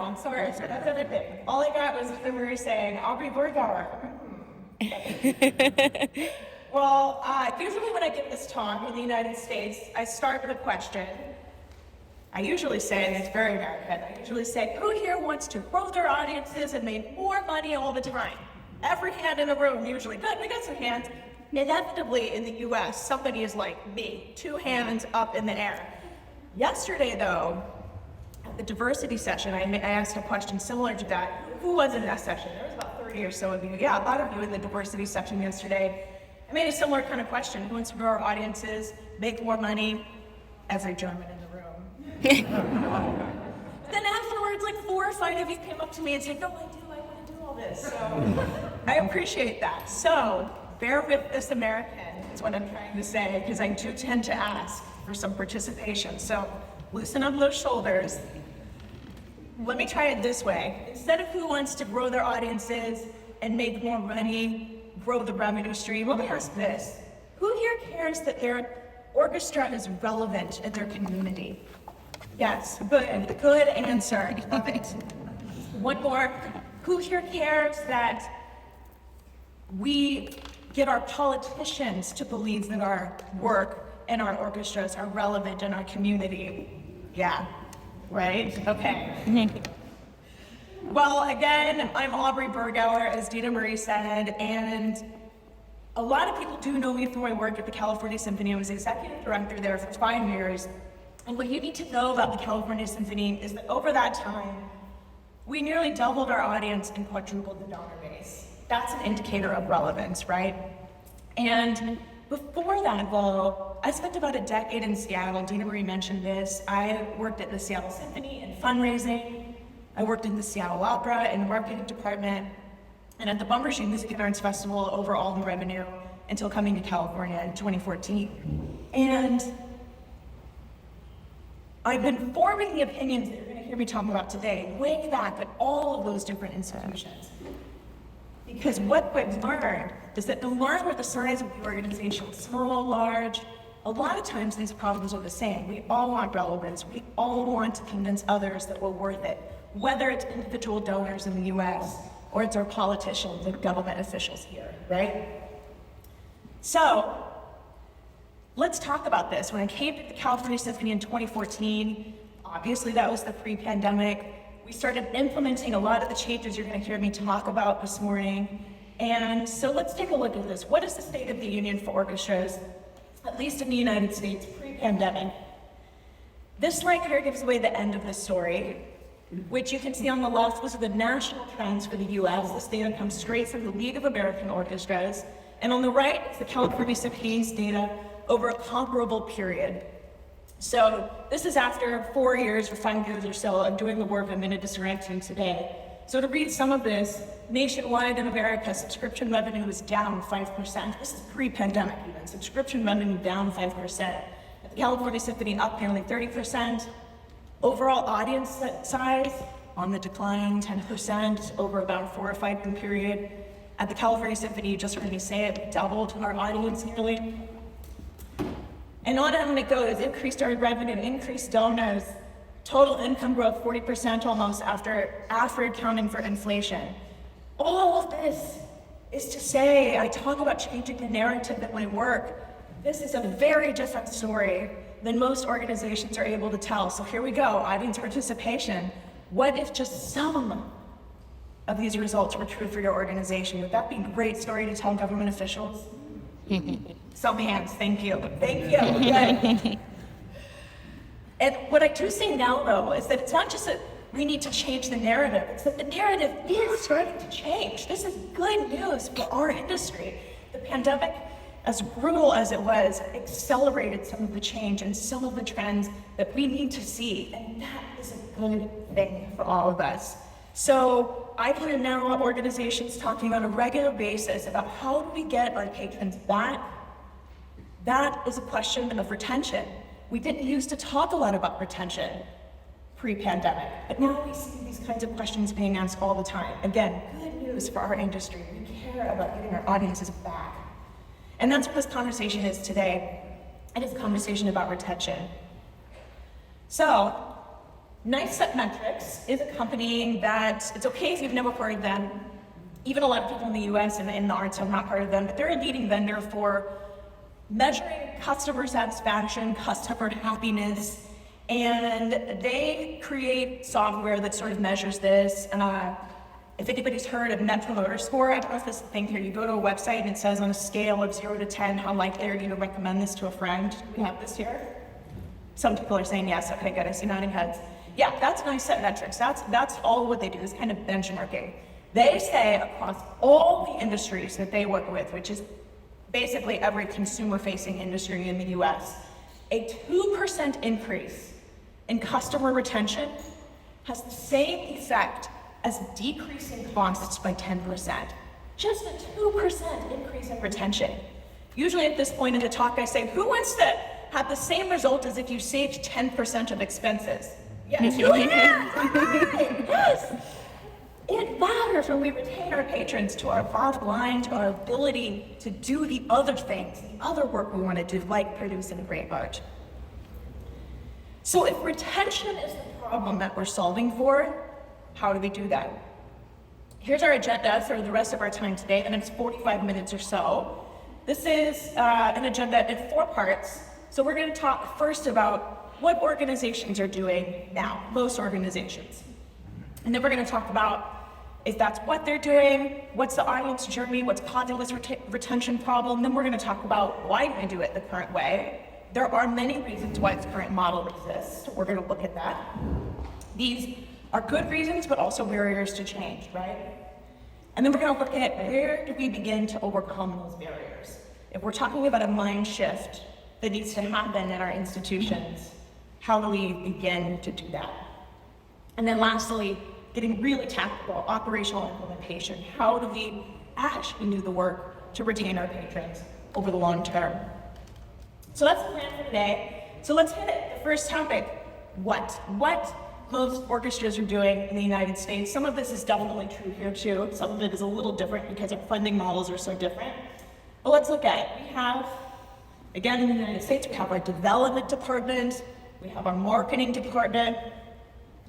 I'm sorry. So that's everything. All I got was the Marie saying, Aubrey Bergauer. Well, usually when I give this talk in the United States, I start with a question. I usually say, and it's very American, I usually say, who here wants to grow their audiences and make more money all the time? Every hand in the room, usually. Good, we got some hands. Inevitably in the US, somebody is like me, 2 hands up in the air. Yesterday though, at the diversity session, I asked a question similar to that. Who was in that session? There was about 30 or so of you. Yeah, a lot of you in the diversity session yesterday. I made a similar kind of question. Who wants to grow our audiences, make more money? Every German in the room. Then afterwards, like 4 or 5 of you came up to me and said, no, I want to do all this. So I appreciate that. So bear with this American, is what I'm trying to say, because I do tend to ask for some participation. So loosen up those shoulders. Let me try it this way. Instead of who wants to grow their audiences and make more money, grow the revenue stream, let me ask this. Who here cares that their orchestra is relevant in their community? Yes, good answer. Love it. One more. Who here cares that we get our politicians to believe that our work and our orchestras are relevant in our community? Yeah, right? Okay. Well, again, I'm Aubrey Bergauer, as Dina Marie said, and a lot of people do know me through my work at the California Symphony. I was executive director there for 5 years. And what you need to know about the California Symphony is that over that time, we nearly doubled our audience and quadrupled the donor base. That's an indicator of relevance, right? And before that, though, I spent about a decade in Seattle. Dina Marie mentioned this. I worked at the Seattle Symphony in fundraising. I worked in the Seattle Opera in the marketing department, and at the Bumbershoot Music and Arts Festival overall in revenue until coming to California in 2014. And I've been forming the opinions that you're going to hear me talk about today, way back at all of those different institutions. Because what I've learned is that no matter the size of the organization, small, large, a lot of times these problems are the same. We all want relevance. We all want to convince others that we're worth it, whether it's individual donors in the US or it's our politicians and government officials here, right? So let's talk about this. When I came to the California Symphony in 2014, obviously that was the pre-pandemic. We started implementing a lot of the changes you're going to hear me talk about this morning. And so let's take a look at this. What is the state of the union for orchestras, at least in the United States, pre-pandemic? This slide here gives away the end of the story, which you can see on the left. Those are the national trends for the US. This data comes straight from the League of American Orchestras. And on the right is the California Symphony's data over a comparable period. So this is after 4 years or 5 years or so of doing the work I'm going to describe to you today. So to read some of this, nationwide in America, subscription revenue is down 5%. This is pre-pandemic even. Subscription revenue down 5%. At the California Symphony up nearly 30%. Overall audience size on the decline, 10% over about a 4 or 5 year period. At the California Symphony, you just heard me say it, doubled our audience nearly. And on it goes, increased our revenue, increased donors, total income growth 40% almost after accounting for inflation. All of this is to say, I talk about changing the narrative at my work. This is a very different story than most organizations are able to tell. So here we go, audience participation. What if just some of these results were true for your organization? Would that be a great story to tell government officials? Some hands, thank you. Thank you. Good. And what I do say now, though, is that it's not just that we need to change the narrative, it's that the narrative is starting to change. This is good news for our industry. The pandemic, as brutal as it was, accelerated some of the change and some of the trends that we need to see, and that is a good thing for all of us. So I hear now organizations talking on a regular basis about how do we get our patrons back. That is a question of retention. We didn't used to talk a lot about retention pre-pandemic, but now we see these kinds of questions being asked all the time. Again, good news for our industry. We care about getting our audiences back. And that's what this conversation is today. It is a conversation about retention. So Nice Set Metrics is a company that, it's okay if you've never heard of them. Even a lot of people in the US and in the arts have not heard of them, but they're a leading vendor for measuring customer satisfaction, customer happiness, and they create software that sort of measures this. If anybody's heard of Net Promoter Score, I don't know if this thing here, you go to a website and it says on a scale of 0 to 10, how likely are you to recommend this to a friend? We have this here. Some people are saying yes, okay, good, I see nodding heads. Yeah, that's Nice Set Metrics. That's all what they do, is kind of benchmarking. They say across all the industries that they work with, which is basically every consumer-facing industry in the US, a 2% increase in customer retention has the same effect as decreasing costs by 10%. Just a 2% increase in retention. Usually at this point in the talk, I say, who wants to have the same result as if you saved 10% of expenses? Yes, you can. Yes. It matters when we retain our patrons to our bottom line, to our ability to do the other things, the other work we want to do, like producing great art. So if retention is the problem that we're solving for, how do we do that? Here's our agenda for the rest of our time today, and it's 45 minutes or so. This is an agenda in 4 parts. So we're going to talk first about what organizations are doing now, most organizations. And then we're going to talk about if that's what they're doing, what's the audience journey, what's causing this retention problem. Then we're going to talk about why they do it the current way. There are many reasons why this current model exists. So we're going to look at that. These are good reasons, but also barriers to change, right? And then we're going to look at where do we begin to overcome those barriers. If we're talking about a mind shift that needs to happen in our institutions, how do we begin to do that? And then lastly, getting really tactical, operational implementation. How do we actually do the work to retain our patrons over the long term? So that's the plan for today. So let's hit it. The first topic, what most orchestras are doing in the United States. Some of this is definitely true here too. Some of it is a little different because our funding models are so different. But let's look at it. We have, again, in the United States, we have our development department, we have our marketing department,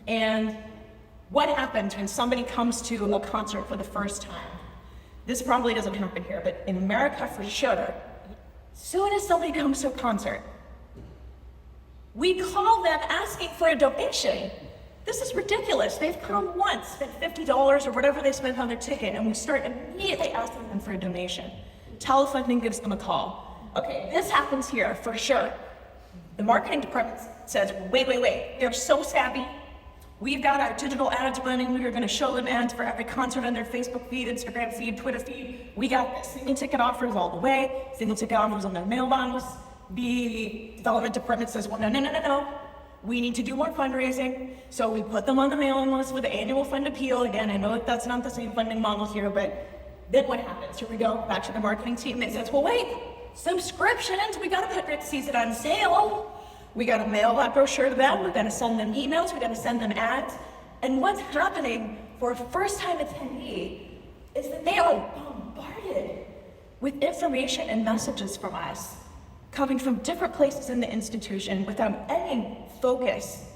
and what happens when somebody comes to a concert for the first time? This probably doesn't happen here, but in America for sure, as soon as somebody comes to a concert, we call them asking for a donation. This is ridiculous. They've come once, spent $50 or whatever they spent on their ticket, and we start immediately asking them for a donation. Telefunding gives them a call. Okay, this happens here for sure. The marketing department says, wait, they're so savvy. We've got our digital ads running. We are going to show them ads for every concert on their Facebook feed, Instagram feed, Twitter feed. We got single ticket offers all the way, single ticket offers on their mailbox. The development department says, well, no. We need to do more fundraising. So we put them on the mailing list with the annual fund appeal. Again, I know that that's not the same funding model here, but then what happens? Here we go, back to the marketing team. It says, well, wait, subscriptions, we got to put Red Season on sale. We got to mail that brochure to them. We're going to send them emails. We're going to send them ads. And what's happening for a first-time attendee is that they are bombarded with information and messages from us coming from different places in the institution without any focus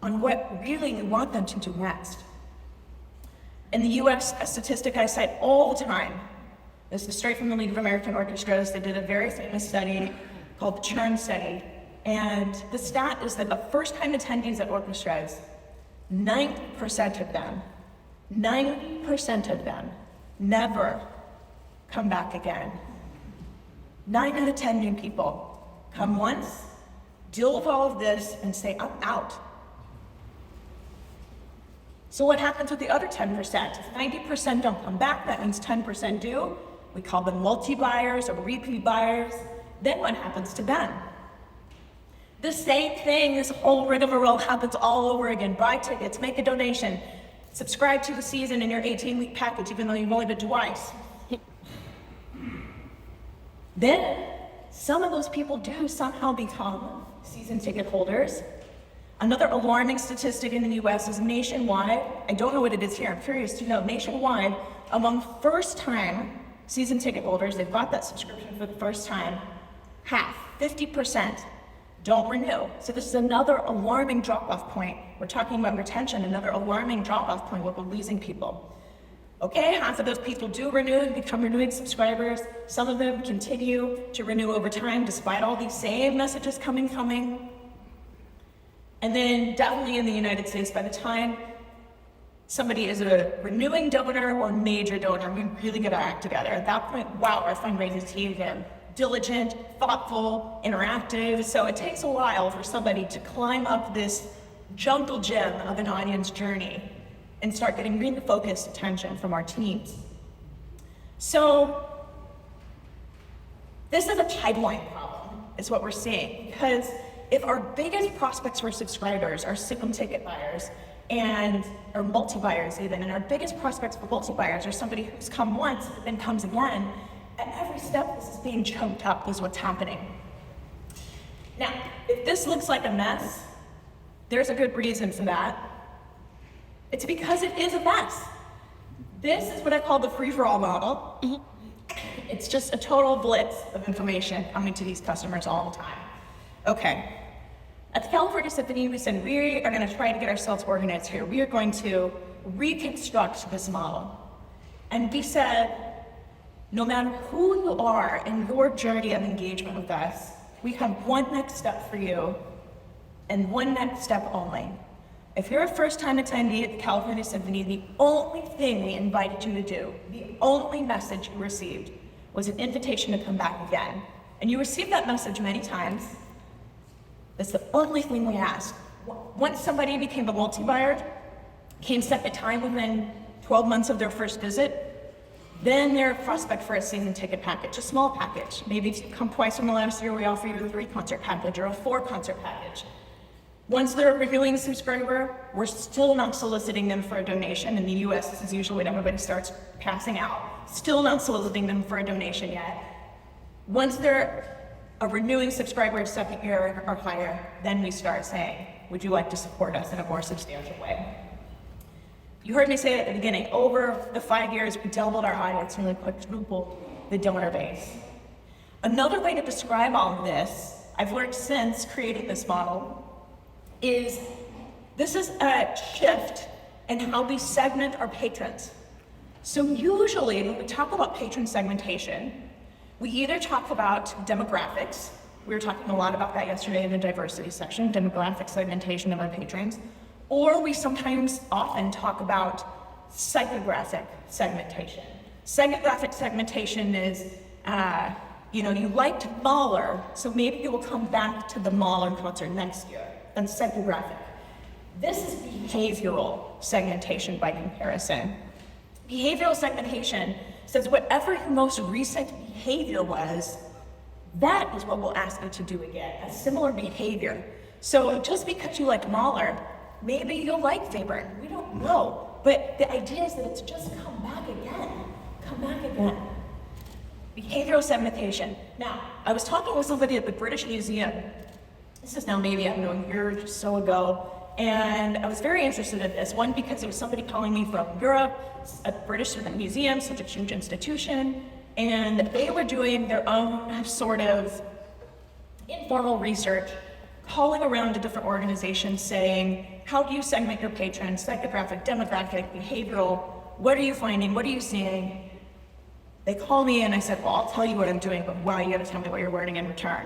on what really we want them to do next. In the US, a statistic I cite all the time, this is straight from the League of American Orchestras. They did a very famous study called the Churn Study. And the stat is that the first-time attendees at orchestras, 90% of them never come back again. 9 out of 10 new people come once, deal with all of this, and say, I'm out. So what happens with the other 10%? If 90% don't come back, that means 10% do. We call them multi-buyers or repeat buyers. Then what happens to them? The same thing, this whole rigmarole happens all over again. Buy tickets, make a donation, subscribe to the season in your 18-week package, even though you've only been twice. Then, some of those people do somehow become season ticket holders. Another alarming statistic in the US is nationwide, I don't know what it is here, I'm curious to know, nationwide, among first-time season ticket holders, they've bought that subscription for the first time, half, 50%, don't renew. So this is another alarming drop-off point. We're talking about retention, another alarming drop-off point where we're losing people. Okay, half of those people do renew and become renewing subscribers. Some of them continue to renew over time despite all these same messages coming. And then definitely in the United States, by the time somebody is a renewing donor or major donor, we really get our act together. At that point, wow, our fundraising team is diligent, thoughtful, interactive. So it takes a while for somebody to climb up this jungle gym of an audience journey and start getting really focused attention from our teams. So this is a pipeline problem, is what we're seeing, because if our biggest prospects for subscribers are single ticket buyers or multi-buyers even, and our biggest prospects for multi-buyers are somebody who's come once and then comes again, at every step this is being choked up is what's happening. Now, if this looks like a mess, there's a good reason for that. It's because it is a mess. This is what I call the free-for-all model. It's just a total blitz of information coming to these customers all the time. Okay. At the California Symphony, we said we are going to try to get ourselves organized here. We are going to reconstruct this model. And we said, no matter who you are in your journey of engagement with us, we have one next step for you and one next step only. If you're a first-time attendee at the California Symphony, the only thing we invited you to do, the only message you received, was an invitation to come back again. And you received that message many times. That's the only thing we asked. Once somebody became a multi-buyer, came second time within 12 months of their first visit, then they're a prospect for a season ticket package, a small package. Maybe if you come twice in the last year, we offer you a 3-concert package or a 4-concert package. Once they're a renewing subscriber, we're still not soliciting them for a donation. In the US, this is usually when everybody starts passing out. Still not soliciting them for a donation yet. Once they're a renewing subscriber of second year or higher, then we start saying, would you like to support us in a more substantial way? You heard me say at the beginning, over the 5 years, we doubled our audience and we quadrupled the donor base. Another way to describe all of this, I've learned since creating this model, is this is a shift in how we segment our patrons. So usually when we talk about patron segmentation, we either talk about demographics. We were talking a lot about that yesterday in the diversity section, demographic segmentation of our patrons. Or we sometimes often talk about psychographic segmentation. Psychographic segmentation is, you liked Mahler, so maybe you will come back to the Mahler concert next year. That's psychographic. This is behavioral segmentation by comparison. Behavioral segmentation says whatever your most recent behavior was, that is what we'll ask you to do again, a similar behavior. So just because you like Mahler, maybe you'll like Faber. We don't know. But the idea is that it's just come back again. Come back again. Behavioral segmentation. Now, I was talking with somebody at the British Museum. This is now maybe, a year or so ago. And I was very interested in this. One, because there was somebody calling me from Europe, a British Museum, such a huge institution. And they were doing their own sort of informal research, calling around to different organizations saying, how do you segment your patrons, psychographic, demographic, behavioral, what are you finding, what are you seeing? They call me and I said, well, I'll tell you what I'm doing, but wow, you gotta tell me what you're learning in return.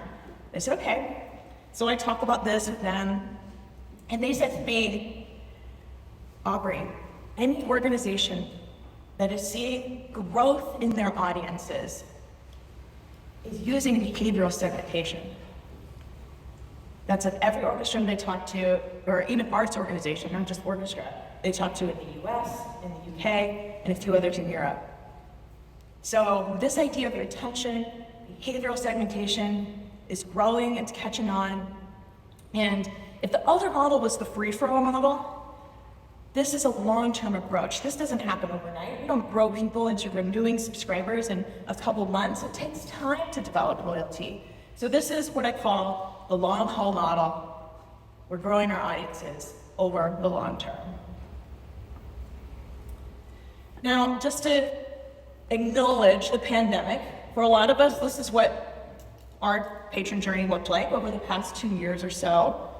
They said, okay. So I talk about this with them, and they said to me, Aubrey, any organization that is seeing growth in their audiences is using behavioral segmentation. That's at every orchestra they talk to, or even arts organization, not just orchestra, they talk to in the US, in the UK, and a few others in Europe. So this idea of retention, behavioral segmentation is growing, it's catching on. And if the other model was the free-for-all model, this is a long-term approach. This doesn't happen overnight. We don't grow people into renewing subscribers in a couple of months. It takes time to develop loyalty. So this is what I call the long-haul model. We're growing our audiences over the long term. Now, just to acknowledge the pandemic, for a lot of us, this is what our patron journey looked like over the past 2 years or so.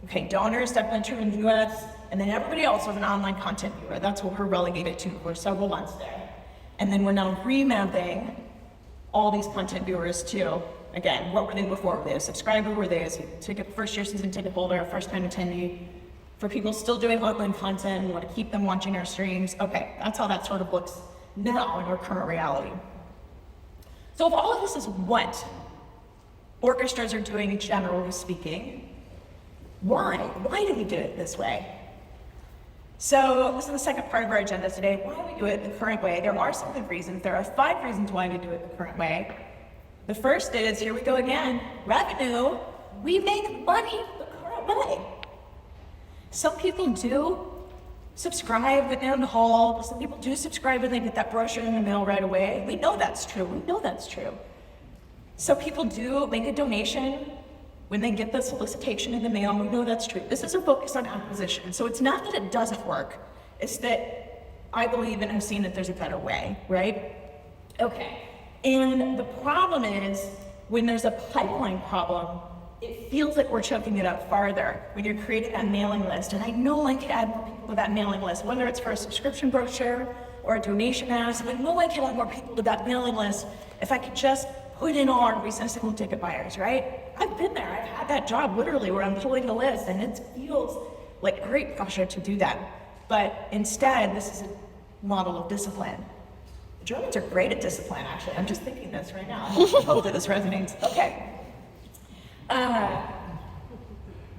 Okay, donors, definitely true in the US, and then everybody else was an online content viewer. That's what we're relegated to for several months there. And then we're now remapping all these content viewers to, again, what were they before? Were they a subscriber? Were they a first-year season ticket holder, a first-time attendee? For people still doing online content, we want to keep them watching our streams. Okay, that's how that sort of looks now in our current reality. So if all of this is what orchestras are doing, generally speaking, why? Why do we do it this way? So this is the second part of our agenda today. Why do we do it the current way? There are some good reasons. There are 5 reasons why we do it the current way. The first is, here we go again, revenue. We make money the current way. Some people do subscribe down the hall. Some people do subscribe and they get that brochure in the mail right away. We know that's true. We know that's true. Some people do make a donation when they get the solicitation in the mail. We know that's true. This is a focus on acquisition. So it's not that it doesn't work. It's that I believe and I've seen that there's a better way, right? Okay. And the problem is when there's a pipeline problem, it feels like we're choking it up farther when you're creating that mailing list. And I know I could add more people to that mailing list, whether it's for a subscription brochure or a donation ask. I know I could add more people to that mailing list if I could just put in all our recent single ticket buyers, right? I've been there. I've had that job literally where I'm pulling the list and it feels like great pressure to do that. But instead, this is a model of discipline. The Germans are great at discipline, actually. I'm just thinking this right now. I hope that this resonates. Okay.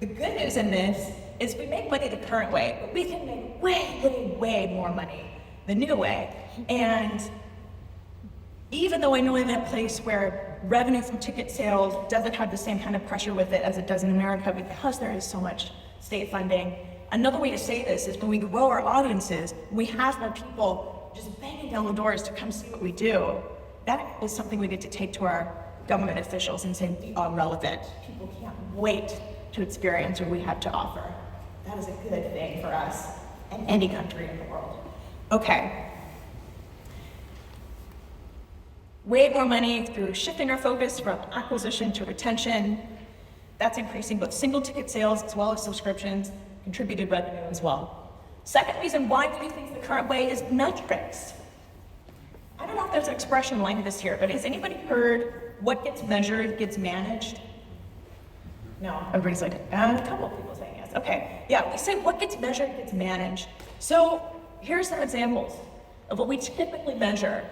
The good news in this is we make money the current way, but we can make way, way, way more money the new way. And even though I know I'm in a place where revenue from ticket sales doesn't have the same kind of pressure with it as it does in America because there is so much state funding, another way to say this is when we grow our audiences, we have more people just banging down the doors to come see what we do. That is something we get to take to our government officials and say, we are relevant. People can't wait to experience what we have to offer. That is a good thing for us and any country in the world. Okay. Way more money through shifting our focus from acquisition to retention. That's increasing both single ticket sales as well as subscriptions, contributed revenue as well. Second reason why we think the current way is metrics. I don't know if there's an expression like this here, but has anybody heard what gets measured gets managed? No, everybody's like, a couple of people saying yes. Okay, yeah, we say what gets measured gets managed. So here's some examples of what we typically measure.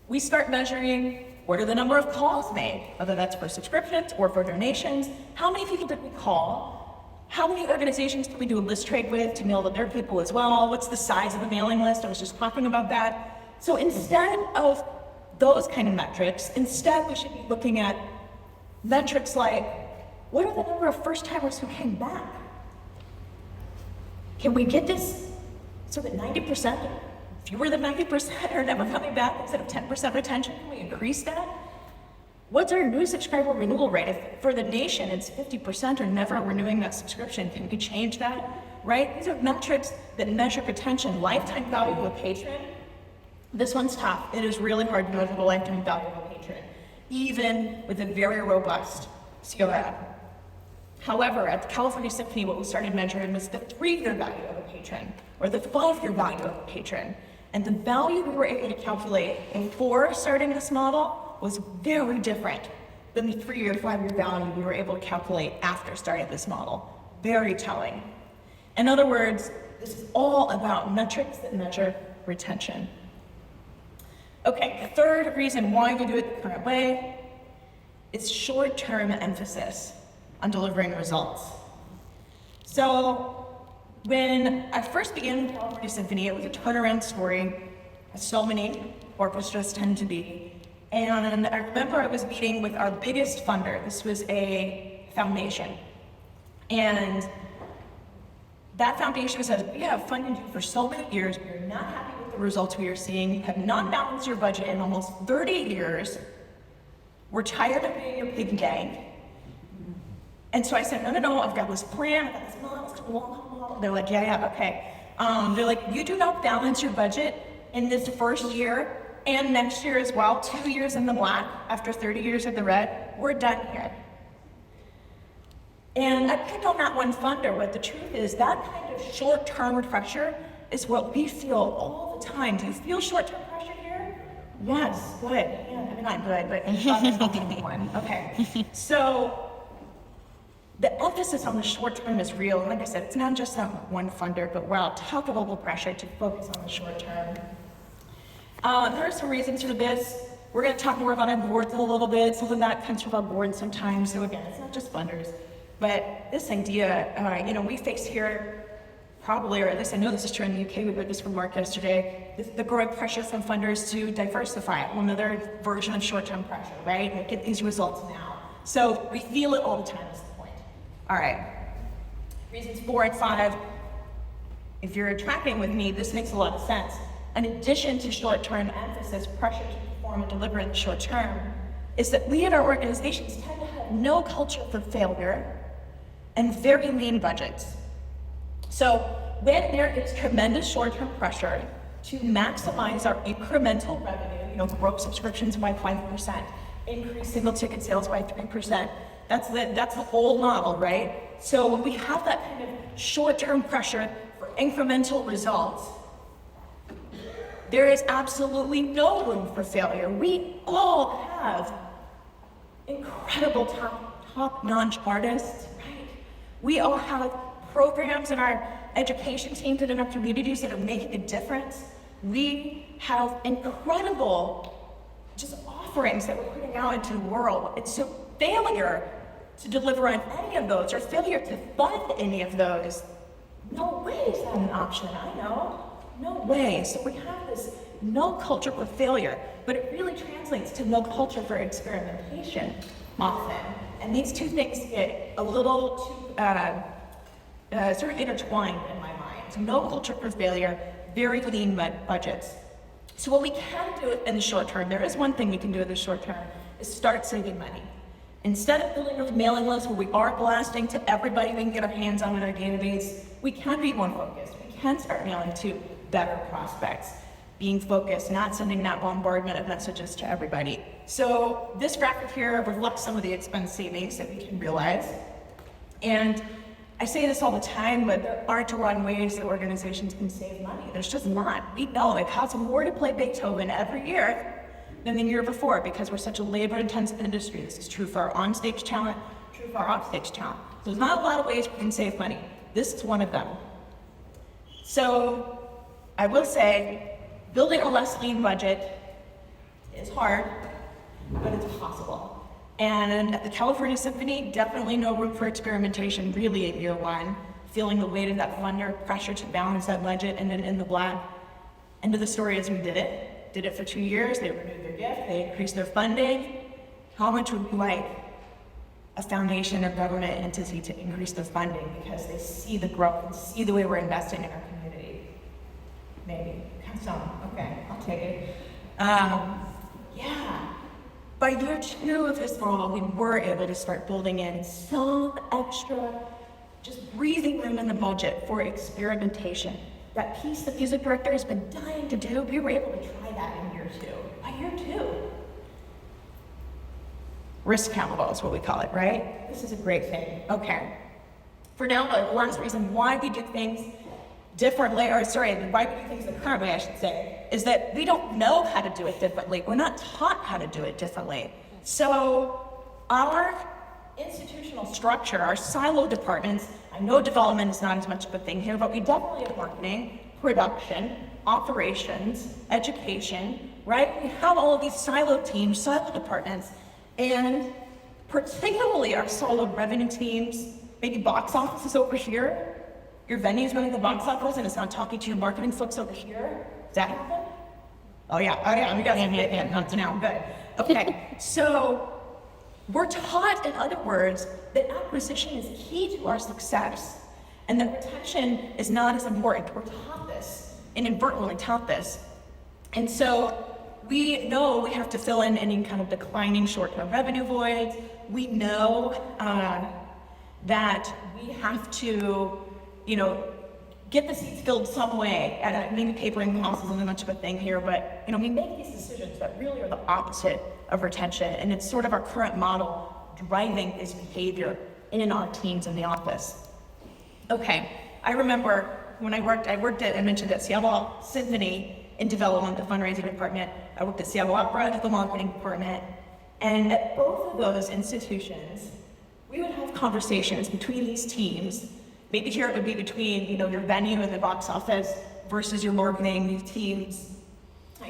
We start measuring what are the number of calls made, whether that's for subscriptions or for donations. How many people did we call? How many organizations did we do a list trade with to mail to their people as well? What's the size of the mailing list? I was just talking about that. So instead of those kind of metrics, instead we should be looking at metrics like, what are the number of first-timers who came back? Can we get this so that 90%, fewer than 90% are never coming back instead of 10% retention? Can we increase that? What's our new subscriber renewal rate? If for the nation it's 50% are never renewing that subscription, can we change that, right? These are metrics that measure retention, lifetime value of a patron. This one's tough. It is really hard to measure the lifetime value of a patron, even with a very robust CRM. However, at the California Symphony, what we started measuring was the 3-year value of a patron, or the 5-year value of a patron. And the value we were able to calculate before starting this model was very different than the 3-year, 5-year value we were able to calculate after starting this model. Very telling. In other words, this is all about metrics that measure retention. Okay, the third reason why we do it the current way is short-term emphasis on delivering results. So when I first began California Symphony, it was a turnaround story, as so many orchestras tend to be. And I remember I was meeting with our biggest funder. This was a foundation. And that foundation said, we have funded you for so many years, we are not happy with the results we are seeing, you have not balanced your budget in almost 30 years, we're tired of being your piggy bank. And so I said, no, I've got this plan, I've got this model. They're like, yeah, okay. They're like, you do not balance your budget in this first year, And next year as well, 2 years in the black after 30 years of the red, we're done here. And I picked on that one funder, but the truth is that kind of short-term pressure is what we feel all the time. Do you feel short-term pressure here? Yes, good. Yeah, I mean, not good, but one. Okay. So the emphasis on the short term is real. And like I said, it's not just that one funder, but we're on top of global pressure to focus on the short term. There are some reasons for this. We're going to talk more about our boards in a little bit. Some of that comes from our board sometimes. So again, it's not just funders, but this idea, we face here probably, or at least I know this is true in the UK, we heard this from Mark yesterday, the growing pressure from funders to diversify, another version of short-term pressure, right? We get these results now. So we feel it all the time is the point. All right, reasons 4 and 5, if you're tracking with me, this makes a lot of sense. In addition to short-term emphasis, pressure to perform and deliver in the short term, is that we in our organizations tend to have no culture for failure and very lean budgets. So when there is tremendous short-term pressure to maximize our incremental revenue, grow subscriptions by 5%, increase single ticket sales by 3%, that's the whole model, right? So when we have that kind of short-term pressure for incremental results, there is absolutely no room for failure. We all have incredible top-notch artists, right? We all have programs in our education teams and in our communities that are making a difference. We have incredible just offerings that we're putting out into the world. And so failure to deliver on any of those or failure to fund any of those, no way is that an option, I know. No way. So we have this no culture for failure, but it really translates to no culture for experimentation often. And these two things get a little too sort of intertwined in my mind. So no culture for failure, very lean budgets. So what we can do in the short term, there is one thing we can do in the short term, is start saving money. Instead of building a mailing list where we are blasting to everybody we can get our hands on in our database, we can be more focused. We can start mailing to better prospects, being focused, not sending that bombardment of messages to everybody. So this graphic here reflects some of the expense savings that we can realize. And I say this all the time, but there aren't a lot of ways that organizations can save money. There's just not. We know it costs more to play Beethoven every year than the year before because we're such a labor-intensive industry. This is true for our on-stage talent, true for our off-stage talent. So there's not a lot of ways we can save money. This is one of them. So I will say, building a less lean budget is hard, but it's possible. And at the California Symphony, definitely no room for experimentation really in year one, feeling the weight of that funder pressure to balance that budget and then in the black. End of the story is we did it. Did it for 2 years, they renewed their gift, they increased their funding. How much would you like a foundation or government entity to increase their funding because they see the growth and see the way we're investing in our community? Maybe, some, okay, I'll take it. Yeah. By year 2 of this model, we were able to start building in some extra, just breathing room in the budget for experimentation. That piece the music director has been dying to do, we were able to try that in year 2. By year 2. Risk capital is what we call it, right? This is a great thing. Okay. For now, the last reason why we do things differently, why we do things the current way, I should say, is that we don't know how to do it differently. We're not taught how to do it differently. So our institutional structure, our silo departments, I know development is not as much of a thing here, but we definitely have marketing, production, operations, education, right? We have all of these silo teams, silo departments, and particularly our solo revenue teams, maybe box offices over here. Your venue's running the box office and it's not talking to your marketing folks over here. Does that happen? Oh yeah, we got it now, good. Okay, so we're taught, in other words, that acquisition is key to our success and that retention is not as important. We're taught this, inadvertently taught this. And so we know we have to fill in any kind of declining short-term revenue voids. We know that we have to, get the seats filled some way, and maybe papering costs isn't much of a thing here, but we make these decisions that really are the opposite of retention, and it's sort of our current model driving this behavior in our teams in the office. Okay, I remember when I mentioned at Seattle Symphony in development, the fundraising department. I worked at Seattle Opera at the marketing department, and at both of those institutions, we would have conversations between these teams. Maybe here it would be between, your venue and the box office versus your marketing teams,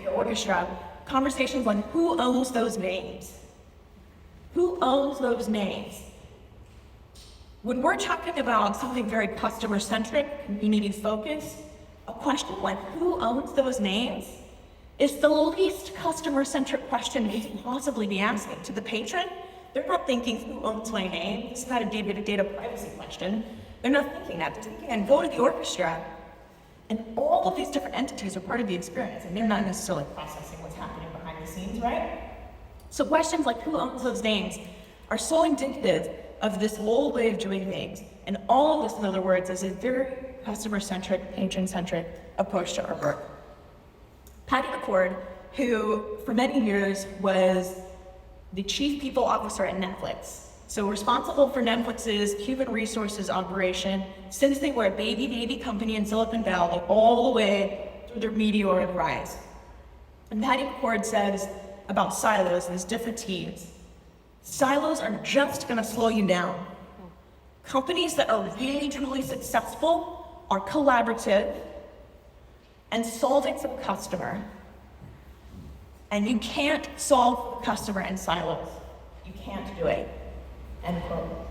your orchestra. Conversations on who owns those names. Who owns those names? When we're talking about something very customer-centric, community-focused, a question like who owns those names is the least customer-centric question we can possibly be asking. To the patron, they're not thinking who owns my name. This is not a data privacy question. They're not thinking that. They're thinking, and go to the orchestra. And all of these different entities are part of the experience, and they're not necessarily processing what's happening behind the scenes, right? So questions like who owns those names are so indicative of this old way of doing things. And all of this, in other words, is a very customer-centric, patron-centric approach to our work. Patty McCord, who for many years was the chief people officer at Netflix, so responsible for Netflix's human resources operation since they were a baby company in Silicon Valley all the way through their meteoric rise. And Patty McCord says about silos and his different teams, silos are just gonna slow you down. Companies that are really, truly successful are collaborative and solving for the customer. And you can't solve the customer in silos. You can't do it. End quote.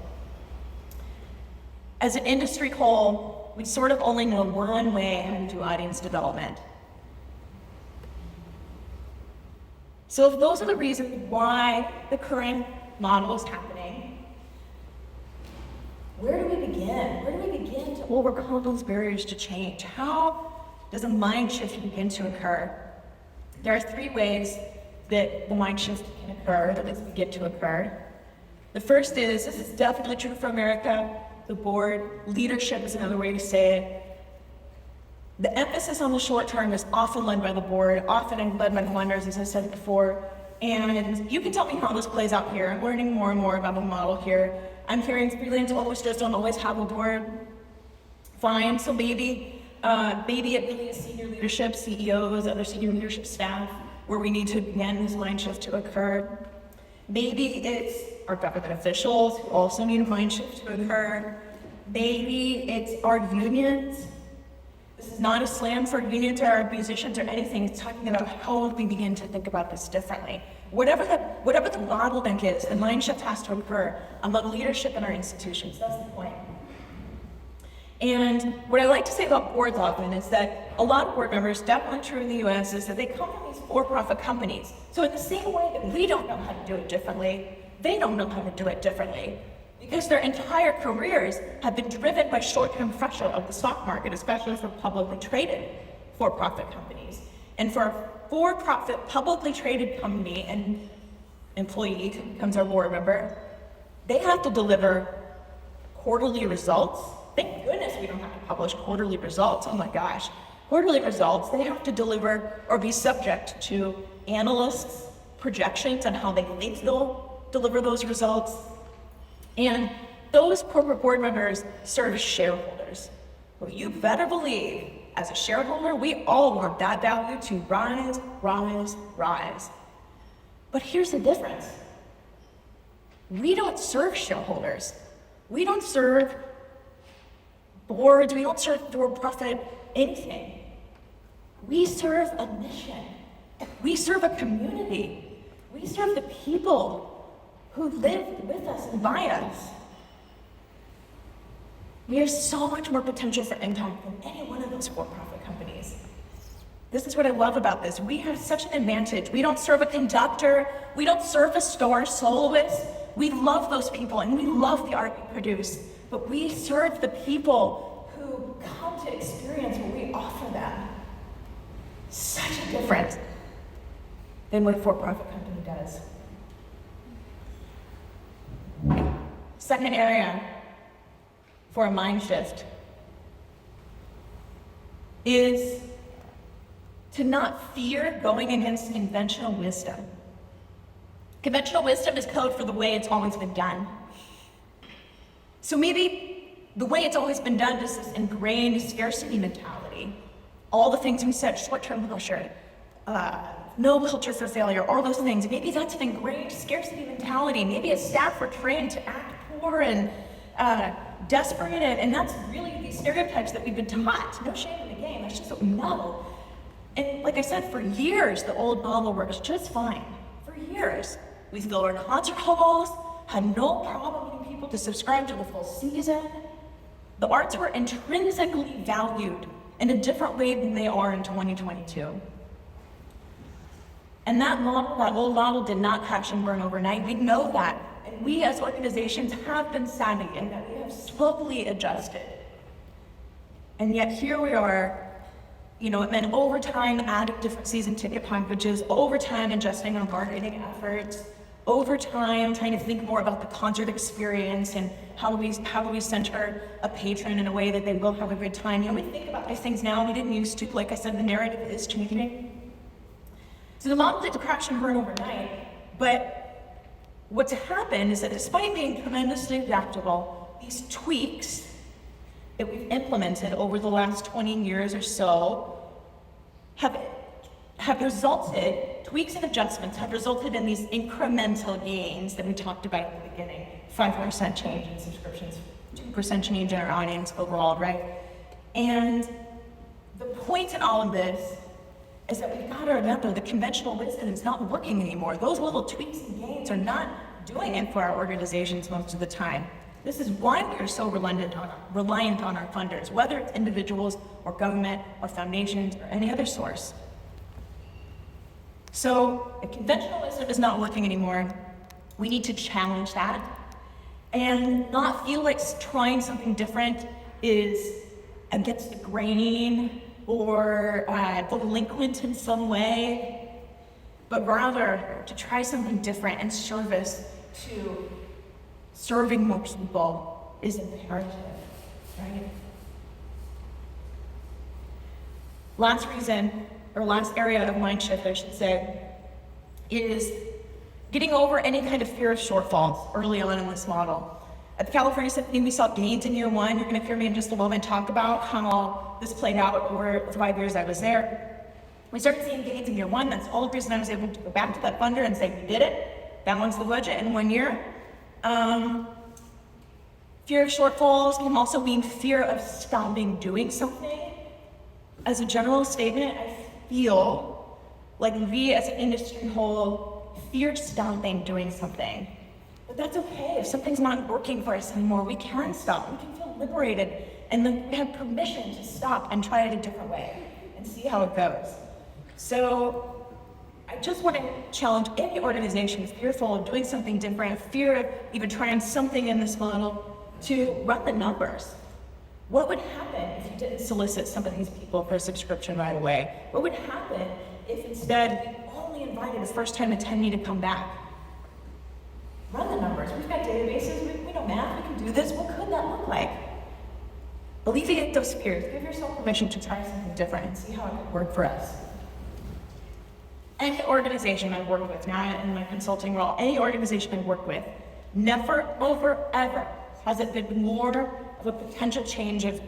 As an industry whole, we sort of only know one way how to do audience development. So if those are the reasons why the current model is happening, where do we begin? Where do we begin to overcome those barriers to change? How does a mind shift begin to occur? There are three ways that the mind shift can occur, that it's begin to occur. The first is, this is definitely true for America, the board. Leadership is another way to say it. The emphasis on the short term is often led by the board, often led by the lenders, as I said before. And you can tell me how this plays out here. I'm learning more and more about the model here. I'm hearing freelance orchestras don't always have a board. Fine, so maybe it really is senior leadership, CEOs, other senior leadership staff, where we need to begin this mind shift to occur. Maybe it's our government officials who also need a mind shift to occur. Maybe it's our unions. This is not a slam for unions or our musicians or anything. It's talking about how we begin to think about this differently. Whatever the model then is, the mind shift has to occur among leadership in our institutions. That's the point. And what I like to say about boards often is that a lot of board members, definitely true in the US, is that they come from these for-profit companies. So in the same way that we don't know how to do it differently, they don't know how to do it differently. Because their entire careers have been driven by short-term pressure of the stock market, especially for publicly traded for-profit companies. And for a for-profit publicly traded company and employee who becomes our board member, they have to deliver quarterly results. Thank goodness we don't have to publish quarterly results. Oh my gosh. Quarterly results, they have to deliver or be subject to analysts' projections on how they think they'll deliver those results. And those corporate board members serve as shareholders. Well, you better believe, as a shareholder, we all want that value to rise, rise, rise. But here's the difference. We don't serve shareholders. We don't serve boards, we don't serve for-profit anything. We serve a mission. We serve a community. We serve the people who live with us and by us. We have so much more potential for impact than any one of those for-profit companies. This is what I love about this. We have such an advantage. We don't serve a conductor. We don't serve a star soloist. We love those people and we love the art we produce. But we serve the people who come to experience what we offer them. Such a difference than what a for-profit company does. Second area for a mind shift is to not fear going against conventional wisdom. Conventional wisdom is code for the way it's always been done. So maybe the way it's always been done is this ingrained scarcity mentality. All the things we said, short-term pressure, no culture for failure, all those things. Maybe that's an ingrained scarcity mentality. Maybe as staff were trained to act poor and desperate, and that's really these stereotypes that we've been taught. No shame in the game, that's just what we know. And like I said, for years, the old model works just fine. For years. We filled our concert halls, had no problem getting people to subscribe to the full season. The arts were intrinsically valued in a different way than they are in 2022. And that model, that old model, did not crash and burn overnight. We know that. And we as organizations have been savvy and that we have slowly adjusted. And yet here we are, it meant overtime adding different season ticket packages, overtime adjusting our marketing efforts, overtime trying to think more about the concert experience and how do we center a patron in a way that they will have a good time. We think about these things now, we didn't used to. Like I said, the narrative is changing. So the model didn't crash and burn overnight, but what's happened is that despite being tremendously adaptable, these tweaks that we've implemented over the last 20 years or so have resulted, tweaks and adjustments have resulted in these incremental gains that we talked about at the beginning. 5% change in subscriptions, 2% change in our audience overall, right? And the point in all of this is that we've got to remember the conventional wisdom is not working anymore. Those little tweaks and gains are not doing it for our organizations most of the time. This is why we are so reliant on our funders, whether it's individuals or government or foundations or any other source. So if conventional wisdom is not working anymore, we need to challenge that and not feel like trying something different is against the grain or delinquent in some way, but rather to try something different in service to serving more people is imperative, right? Last area of mind shift, I should say, is getting over any kind of fear of shortfalls early on in this model. At the California Symphony, we saw gains in year one. You're going to hear me in just a moment talk about how this played out over the 5 years I was there. We started seeing gains in year one. That's the only reason I was able to go back to that funder and say, we did it. That one's the budget in 1 year. Fear of shortfalls can also mean fear of stopping doing something. As a general statement, I feel like we as an industry whole fear stopping doing something. But that's okay. If something's not working for us anymore, we can stop. We can feel liberated. And then we have permission to stop and try it a different way and see how it goes. So I just want to challenge any organization who's fearful of doing something different, fear of even trying something in this model, to run the numbers. What would happen if you didn't solicit some of these people for a subscription right away? What would happen if instead we only invited a first-time attendee to come back? Run the numbers. We've got databases, we know math, we can do this. What could that look like? Alleviate those fears. Give yourself permission to try something different and see how it could work for us. Any organization I work with, now in my consulting role, any organization I work with, never, over, ever has it been more of a potential change of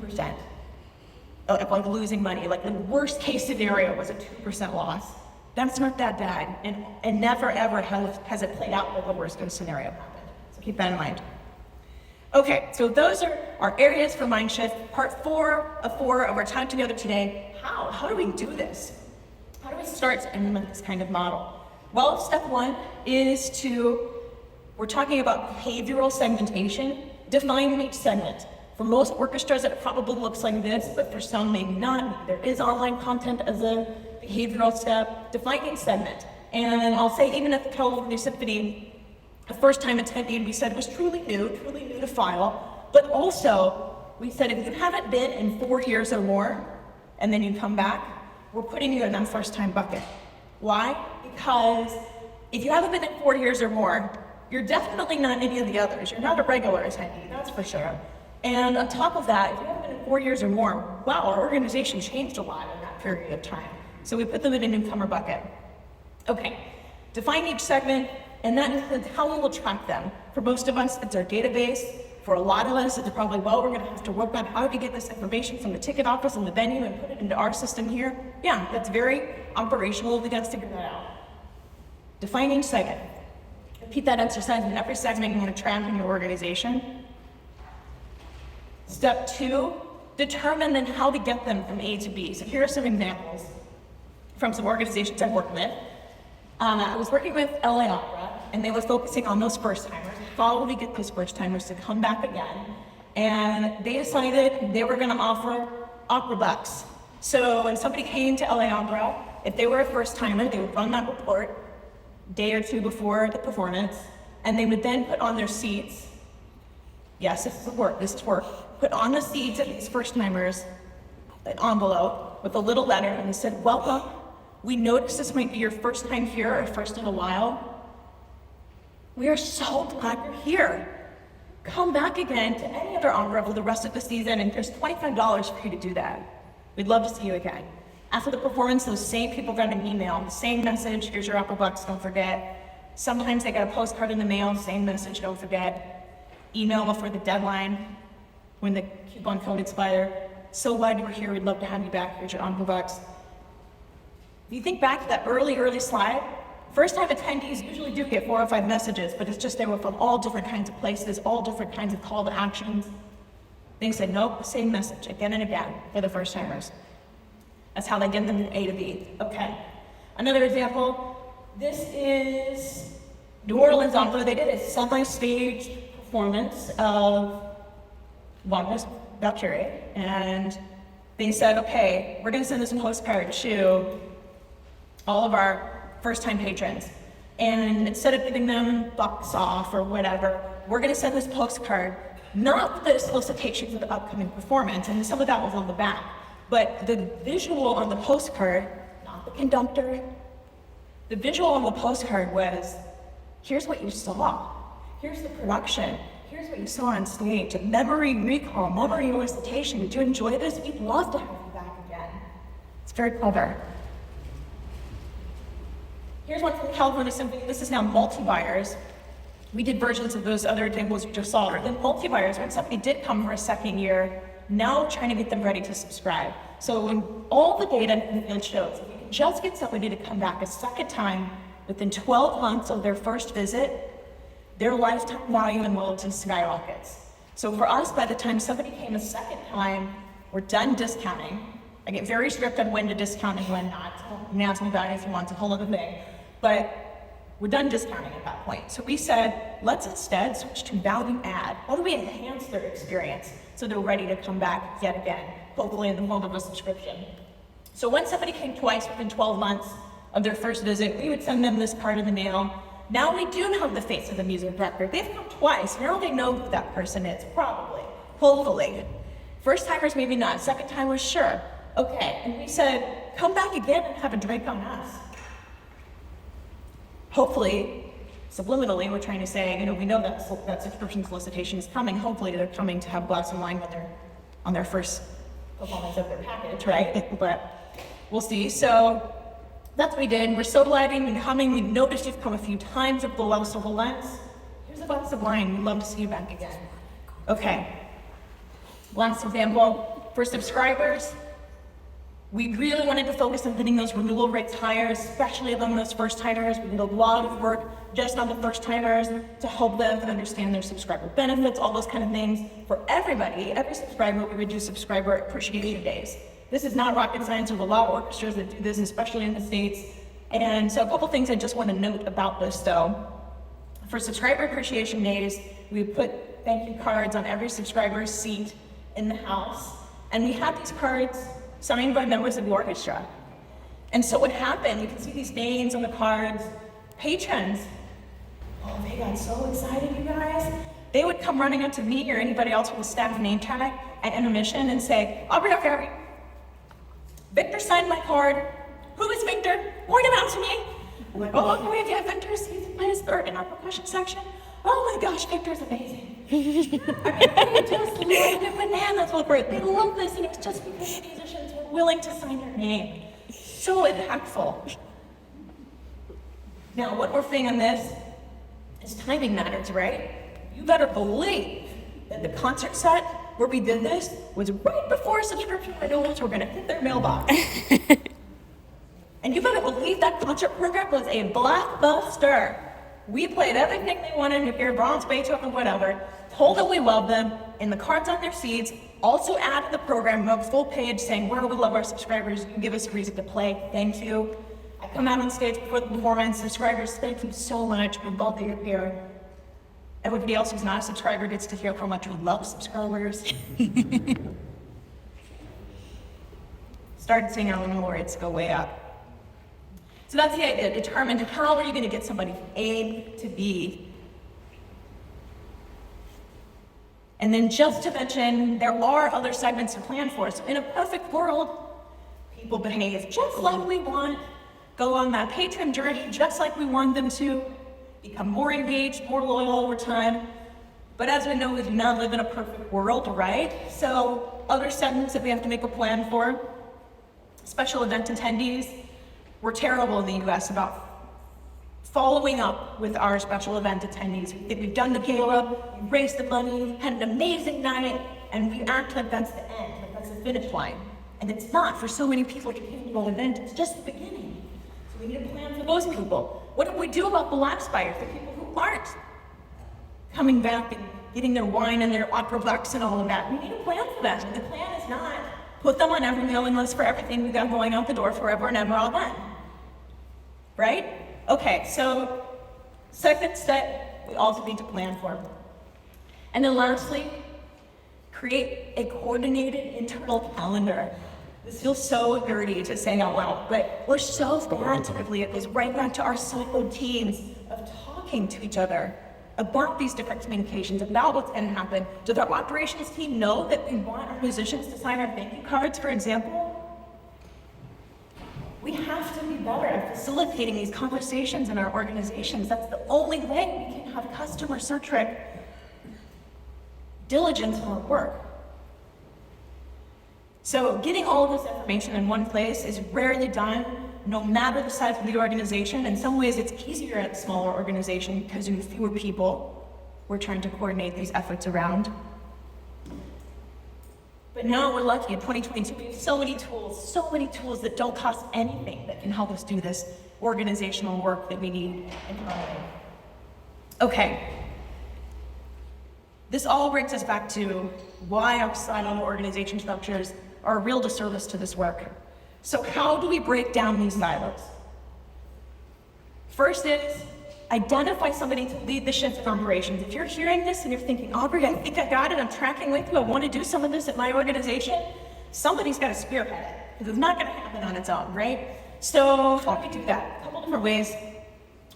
2%. Like losing money, like the worst case scenario was a 2% loss. That's not that bad, and never ever has it played out like the worst case scenario happened. So keep that in mind. Okay, so those are our areas for mind shift. Part 4 of our time together today. How do we do this? How do we start to implement this kind of model? Well, step 1 is we're talking about behavioral segmentation. Define each segment. For most orchestras, it probably looks like this, but for some, maybe not. There is online content as a behavioral step. Define each segment. And I'll say, even at the California Symphony, the first-time attendee we said was truly new to file. But also, we said, if you haven't been in 4 years or more, and then you come back, we're putting you in that first-time bucket. Why? Because if you haven't been in 4 years or more, you're definitely not any of the others. You're not a regular attendee, that's for sure. And on top of that, if you have been in 4 years or more, wow, our organization changed a lot in that period of time. So we put them in a newcomer bucket. Okay, define each segment, and that includes how we will track them. For most of us, it's our database. For a lot of us, it's probably, well, we're gonna have to work on how to get this information from the ticket office and the venue and put it into our system here. Yeah, that's very operational. We gotta figure that out. Define each segment. Repeat that exercise in every segment you want to track in your organization. Step 2, determine then how to get them from A to B. So here are some examples from some organizations I've worked with. I was working with LA Opera, and they were focusing on those first-timers. How would we get those first-timers to come back again? And they decided they were going to offer opera bucks. So when somebody came to LA Opera, if they were a first-timer, they would run that report a day or two before the performance, and they would then put on their seats, yes, this is work, put on the seats of these first-timers an envelope with a little letter, and they said, welcome. We noticed this might be your first time here or first in a while. We are so glad you're here. Come back again to any other opera for the rest of the season, and there's $25 for you to do that. We'd love to see you again. After the performance, those same people got an email, the same message, here's your opera bucks, don't forget. Sometimes they got a postcard in the mail, same message, don't forget. Email before the deadline, when the coupon code expired. So glad you were here, we'd love to have you back, here's your opera bucks. If you think back to that early slide, first-time attendees usually do get 4 or 5 messages, but it's just they were from all different kinds of places, all different kinds of call to actions. They said, nope, same message again and again for the first-timers. That's how they get them from A to B. Okay. Another example, this is New Orleans Opera. They did a semi-staged performance of Valkyrie, and they said, okay, we're going to send this postcard to all of our first-time patrons. And instead of giving them bucks off or whatever, we're going to send this postcard, not the solicitation for the upcoming performance, and some of that was on the back, but the visual on the postcard, not the conductor, the visual on the postcard was, here's what you saw, here's the production, here's what you saw on stage, a memory recall, memory recitation. Did you enjoy this? We'd love to have you back again. It's very clever. Here's one from California Symphony. This is now multi-buyers. We did versions of those other examples you just saw. Then multi-buyers, when somebody did come for a second year, now trying to get them ready to subscribe. So when all the data in the field shows, if you can just get somebody to come back a second time within 12 months of their first visit, their lifetime value and loyalty skyrockets. So for us, by the time somebody came a second time, we're done discounting. I get very strict on when to discount and when not. Announcement value if you want, it's a whole other thing. But we're done discounting at that point. So we said, let's instead switch to value add. How do we enhance their experience so they're ready to come back yet again, hopefully in the form of a subscription? So when somebody came twice within 12 months of their first visit, we would send them this card in the mail. Now we do know the face of the music director. They've come twice. Now they know who that person is, probably, hopefully. First timers, maybe not. Second timers, sure. Okay, and we said, come back again and have a drink on us. Hopefully, subliminally, we're trying to say, we know that subscription solicitation is coming. Hopefully, they're coming to have a glass of wine on their first performance of their package, right? But we'll see. So that's what we did. We're so glad you've been coming. We noticed you've come a few times of below, so relents. Here's a glass of wine. We'd love to see you back again. Okay. Last example, for subscribers, we really wanted to focus on getting those renewal rates higher, especially among those first-timers. We did a lot of work just on the first-timers to help them understand their subscriber benefits, all those kind of things. For everybody, every subscriber, we would do subscriber appreciation days. This is not rocket science. There's a lot of orchestras that do this, especially in the States. And so a couple things I just want to note about this, though. For subscriber appreciation days, we put thank you cards on every subscriber's seat in the house. And we had these cards signed by members of the orchestra. And so what happened, you can see these names on the cards, patrons, oh, they got so excited, you guys. They would come running up to me or anybody else with a staff name tag at intermission and say, Aubrey Bergauer, Victor signed my card. Who is Victor? Point him out to me. I'm like, oh, okay, we have Victor, he's minus third in our percussion section. oh my gosh, Victor's amazing. I just love it bananas over it. They love this, and it's just because the musicians were willing to sign their name. So impactful. Now, one more thing on this is timing matters, right? You better believe that the concert set where we did this was right before subscription renewals were going to hit their mailbox. And you better believe that concert program was a blockbuster. We played everything they wanted to hear, Brahms, Beethoven, whatever, told them we love them, and the cards on their seats also added the program a full page saying, we love our subscribers, you give us a reason to play, thank you. I come out on stage before the performance, subscribers, thank you so much, we love that you're here. Everybody else who's not a subscriber gets to hear how much we love subscribers. Started seeing our renewal rates go way up. So that's the idea, determine how are you going to get somebody from A to B. And then just to mention, there are other segments to plan for. So in a perfect world, people behave just like we want, go on that Patron journey just like we want them to, become more engaged, more loyal over time. But as we know, we do not live in a perfect world, right? So other segments that we have to make a plan for, special event attendees. We're terrible in the US about following up with our special event attendees. We've done the gala, we've raised the money, had an amazing night, and we act like that's the end, like that's the finish line. And it's not for so many people to get to an event, it's just the beginning. So we need a plan for those people. What do we do about the lapsed buyers, the people who aren't coming back and getting their wine and their opera bucks and all of that? We need a plan for that. And the plan is not put them on every mailing list for everything we've got going out the door forever and ever all done. Right? Okay, so second step, we also need to plan for. And then lastly, create a coordinated internal calendar. This feels so dirty to say out loud, but we're so bad typically at this, right back to our solo teams of talking to each other about these different communications, about what's going to happen. Does our operations team know that we want our musicians to sign our thank you cards, for example? We have to be better at facilitating these conversations in our organizations. That's the only way we can have customer-centric diligence in our work. So getting all of this information in one place is rarely done, no matter the size of the organization. In some ways, it's easier at a smaller organization because you have fewer people we're trying to coordinate these efforts around. But now we're lucky in 2022, we have so many tools that don't cost anything that can help us do this organizational work that we need internally. Okay. This all brings us back to why our siloed organization structures are a real disservice to this work. So how do we break down these silos? First is identify somebody to lead the shift in operations. If you're hearing this and you're thinking, Aubrey, I think I got it, I'm tracking with you, I want to do some of this at my organization, somebody's got to spearhead it, because it's not going to happen on its own, right? So how do we do that? A couple different ways.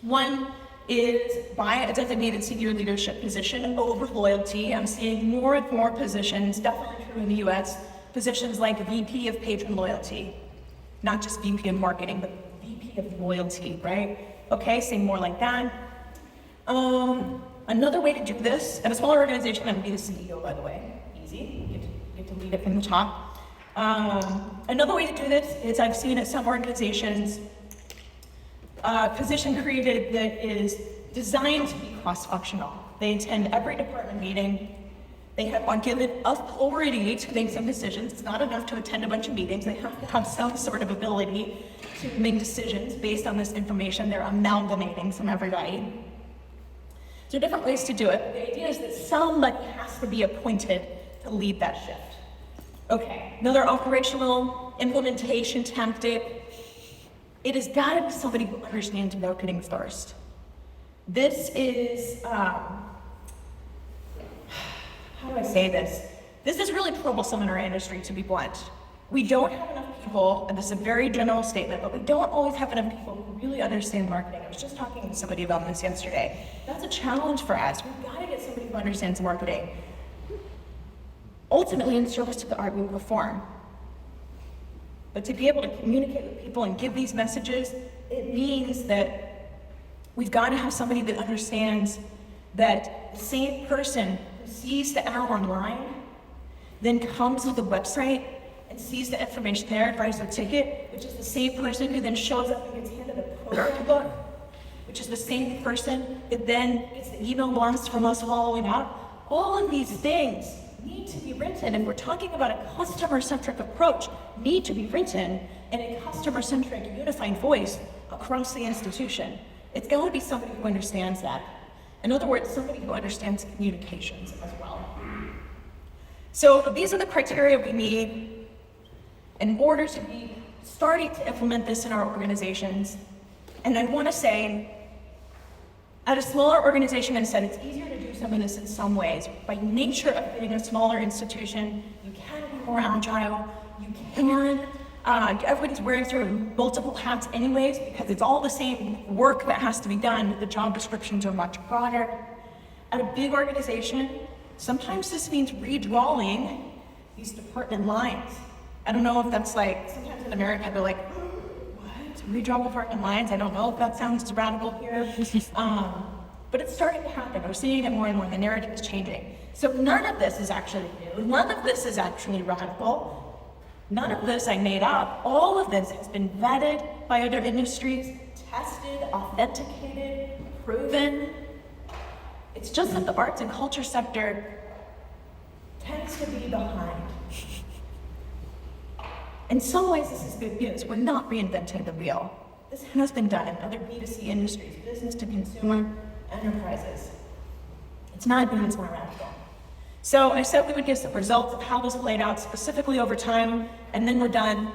One is by a designated senior leadership position over loyalty. I'm seeing more and more positions, definitely true in the US, positions like VP of Patron Loyalty, not just VP of Marketing, but VP of Loyalty, right? Okay, say more like that. Another way to do this, at a smaller organization, I'm be the CEO, by the way. Easy, you get to lead it from the top. Another way to do this is I've seen at some organizations, a position created that is designed to be cross-functional. They attend every department meeting. They are given authority to make some decisions. It's not enough to attend a bunch of meetings. They have to have some sort of ability to make decisions based on this information they're amalgamating from everybody. So different ways to do it. The idea is that somebody has to be appointed to lead that shift. Okay, another operational implementation tactic. It has got to be somebody who understands marketing first. This is, how do I say this? This is really troublesome in our industry, to be blunt. We don't have enough people, and this is a very general statement, but we don't always have enough people who really understand marketing. I was just talking to somebody about this yesterday. That's a challenge for us. We've got to get somebody who understands marketing. Ultimately, in service to the art we perform. But to be able to communicate with people and give these messages, it means that we've got to have somebody that understands that the same person who sees the ad online then comes to the website and sees the information there and buys a ticket, which is the same person who then shows up and gets handed a program book, which is the same person that then gets the email blast from us following up. All of these things need to be written, and we're talking about a customer-centric approach, need to be written in a customer-centric unified voice across the institution. It's going to be somebody who understands that. In other words, somebody who understands communications as well. So these are the criteria we need in order to be starting to implement this in our organizations. And I want to say, at a smaller organization, I said it's easier to do some of this in some ways. By nature of being a smaller institution, you can be more agile, you can, everybody's wearing sort of multiple hats anyways, because it's all the same work that has to be done. The job descriptions are much broader. At a big organization, sometimes this means redrawing these department lines. I don't know if that's like, sometimes in America they're like, redraw department lines. I don't know if that sounds radical here, but it's starting to happen. We're seeing it more and more. The narrative is changing. So none of this is actually new. None of this is actually radical. None of this I made up. All of this has been vetted by other industries, tested, authenticated, proven. It's just that the arts and culture sector tends to be behind. In some ways, this is good news. We're not reinventing the wheel. This has been done in other B2C industries, business to consumer enterprises. It's not new, it's more radical. So I said we would give some results of how this played out specifically over time, and then we're done.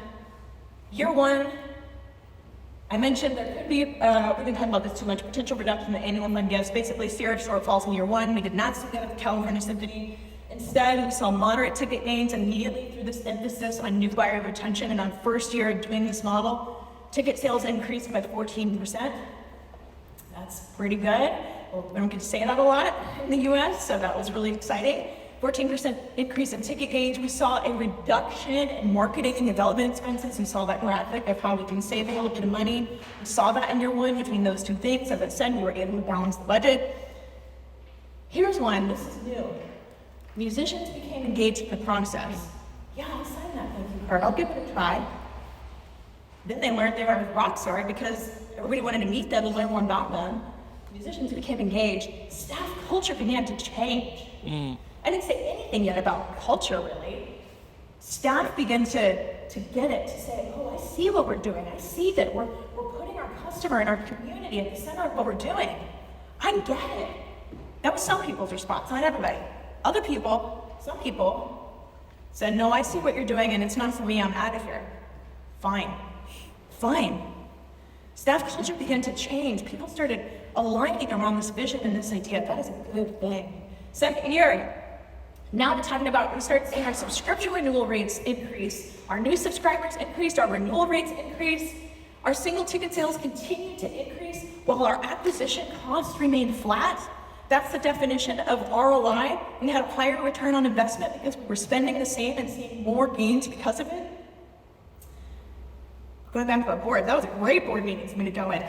Year one, I mentioned there could be, we didn't talk about this too much, potential reduction in annual fund gifts. Basically, serious shortfalls in year one. We did not see that with California Symphony. Instead, we saw moderate ticket gains immediately through this emphasis on new buyer retention, and on first year of doing this model, ticket sales increased by 14%. That's pretty good. Well, we don't get to say that a lot in the US, so that was really exciting. 14% increase in ticket gains. We saw a reduction in marketing and development expenses. We saw that graphic of how we can save a little bit of money. We saw that in year one between those two things. As I said, we were able to balance the budget. Here's one, this is new. Musicians became engaged in the process. Yeah, I'll sign that thank you card. I'll give it a try. Then they learned they were a rock star because everybody wanted to meet them and learn more about them. Musicians became engaged. Staff culture began to change. I didn't say anything yet about culture, really. Staff began to get it, to say, oh, I see what we're doing. I see that we're putting our customer and our community at the center of what we're doing. I get it. That was some people's response, not everybody. Other people, some people, said, no, I see what you're doing and it's not for me, I'm out of here. Fine. Staff culture began to change. People started aligning around this vision and this idea. That is a good thing. Second year, now we're talking about, we started seeing our subscription renewal rates increase. Our new subscribers increased, our renewal rates increased. Our single ticket sales continued to increase while our acquisition costs remained flat. That's the definition of ROI. We had a higher return on investment because we're spending the same and seeing more gains because of it. Going back to the board, that was a great board meeting for me to go in.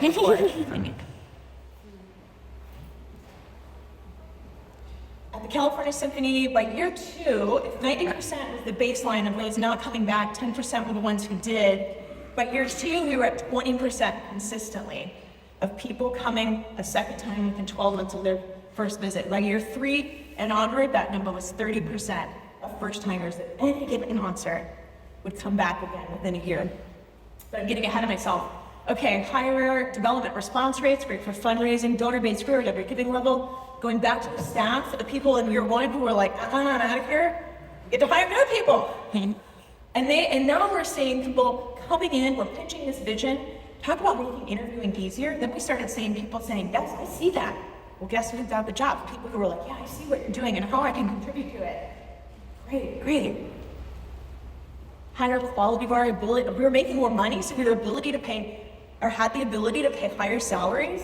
At the California Symphony, by year two, if 90% was the baseline of those not coming back, 10% were the ones who did. By year two, we were at 20% consistently of people coming a second time within 12 months of their first visit. By year three and onward, that number was 30% of first-timers at any given concert would come back again within a year. But I'm getting ahead of myself. Okay, higher development response rates, great for fundraising, donor-based spirit, every giving level. Going back to the staff, the people in year one who were like, I'm out of here, get to hire new people. And now we're seeing people coming in, we're pitching this vision. Talk about making interviewing easier. Then we started seeing people saying, yes, I see that. Well, guess who got the job? People who were like, yeah, I see what you're doing and how I can contribute to it. Great. Higher quality of our ability, we were making more money, so we had the ability to pay higher salaries.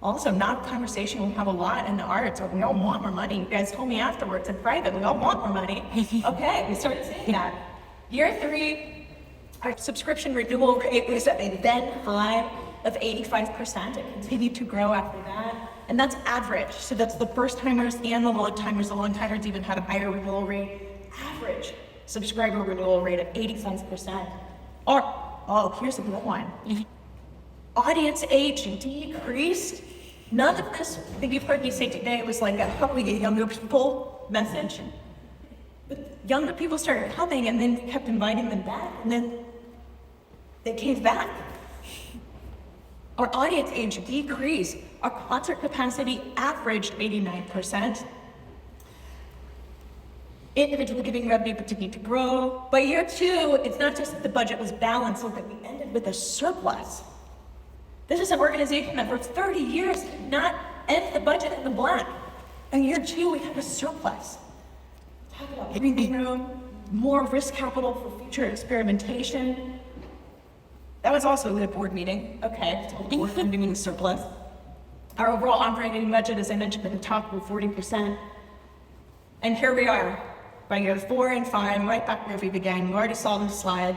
Also, not a conversation we have a lot in the arts, or we all want more money. You guys told me afterwards in private, we all want more money. Okay, we started saying that. Year three, our subscription renewal rate was at a then high of 85%. It continued to grow after that. And that's average. So that's the first timers and the long timers. The long timers even had a higher renewal rate. Average subscriber renewal rate of 87%. Or, oh, here's a good one. Audience age decreased. None of this that you've heard me say today was like probably a younger people message. But younger people started coming and then kept inviting them back, and then they came back. Our audience age decreased. Our concert capacity averaged 89%. Individual giving revenue continued to grow. By year 2, it's not just that the budget was balanced, but that we ended with a surplus. This is an organization that for 30 years did not end the budget in the black. In year 2, we have a surplus. Talk about breathing room, more risk capital for future experimentation. That was also a board meeting. Okay, so we're funding the surplus. Our overall operating budget, as I mentioned at the top, grew 40%. And here we are, by year 4 and 5, right back where we began. You already saw this slide.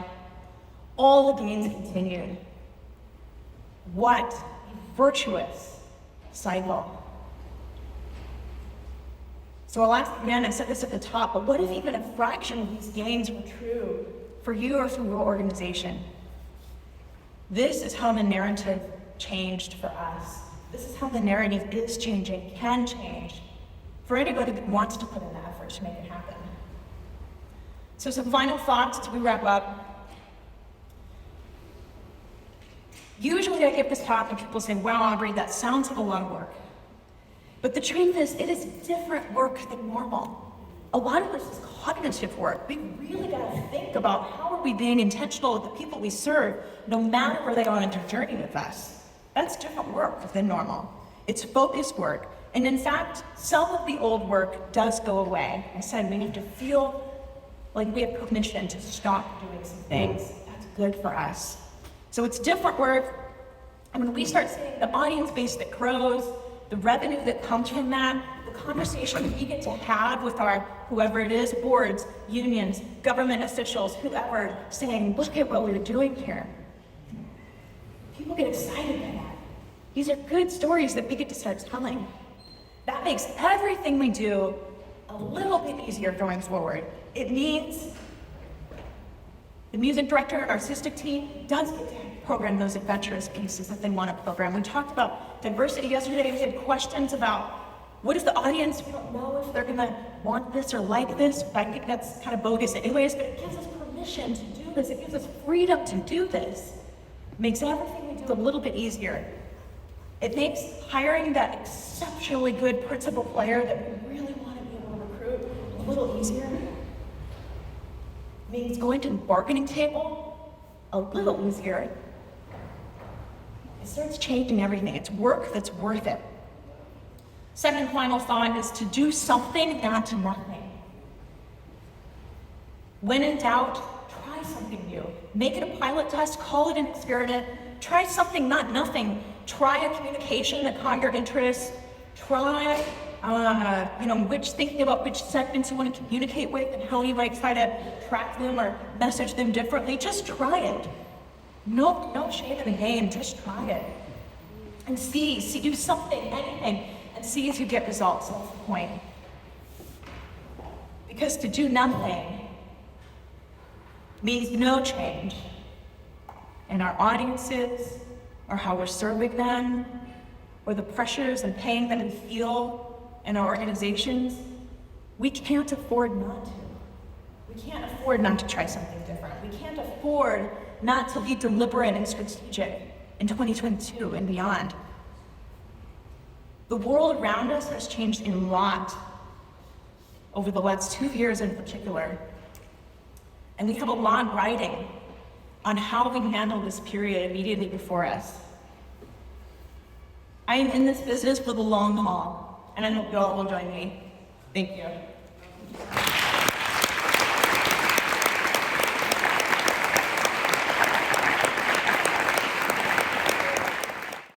All the gains continued. What a virtuous cycle. So I'll ask again, I said this at the top, but what if even a fraction of these gains were true for you or for your organization? This is how the narrative changed for us. This is how the narrative is changing, can change, for anybody that wants to put in the effort to make it happen. So some final thoughts as we wrap up. Usually I give this talk and people say, wow, Aubrey, that sounds like a lot of work. But the truth is, it is different work than normal. A lot of this is cognitive work. We really gotta think about how are we being intentional with the people we serve, no matter where they are on their journey with us. That's different work than normal. It's focused work. And in fact, some of the old work does go away. I said we need to feel like we have permission to stop doing some things. That's good for us. So it's different work. And when we start seeing the audience base that grows, the revenue that comes from that, the conversation we get to have with our, whoever it is, boards, unions, government officials, whoever, saying, look at what we're doing here. People get excited by that. These are good stories that we get to start telling. That makes everything we do a little bit easier going forward. It means the music director, our artistic team, does get to program those adventurous pieces that they want to program. We talked about diversity yesterday. We had questions about what is the audience? We don't know if they're going to want this or like this. I think that's kind of bogus anyways, but it gives us permission to do this. It gives us freedom to do this. It makes everything we do a little bit easier. It makes hiring that exceptionally good principal player that we really want to be able to recruit a little easier. It means going to the bargaining table a little easier. It starts changing everything. It's work that's worth it. Second final thought is to do something, not nothing. When in doubt, try something new. Make it a pilot test, call it an experiment. Try something, not nothing. Try a communication that caught your interest. Try, thinking about which segments you want to communicate with and how you might try to track them or message them differently. Just try it. No shame in the game, just try it. And see, do something, anything, and see if you get results. That's the point. Because to do nothing means no change. And our audiences, or how we're serving them, or the pressures and pain that we feel in our organizations, we can't afford not to. We can't afford not to try something different. We can't afford not to be deliberate and strategic in 2022 and beyond. The world around us has changed a lot over the last 2 years in particular. And we have a lot riding on how we handle this period immediately before us. I am in this business for the long haul, and I hope you all will join me. Thank you.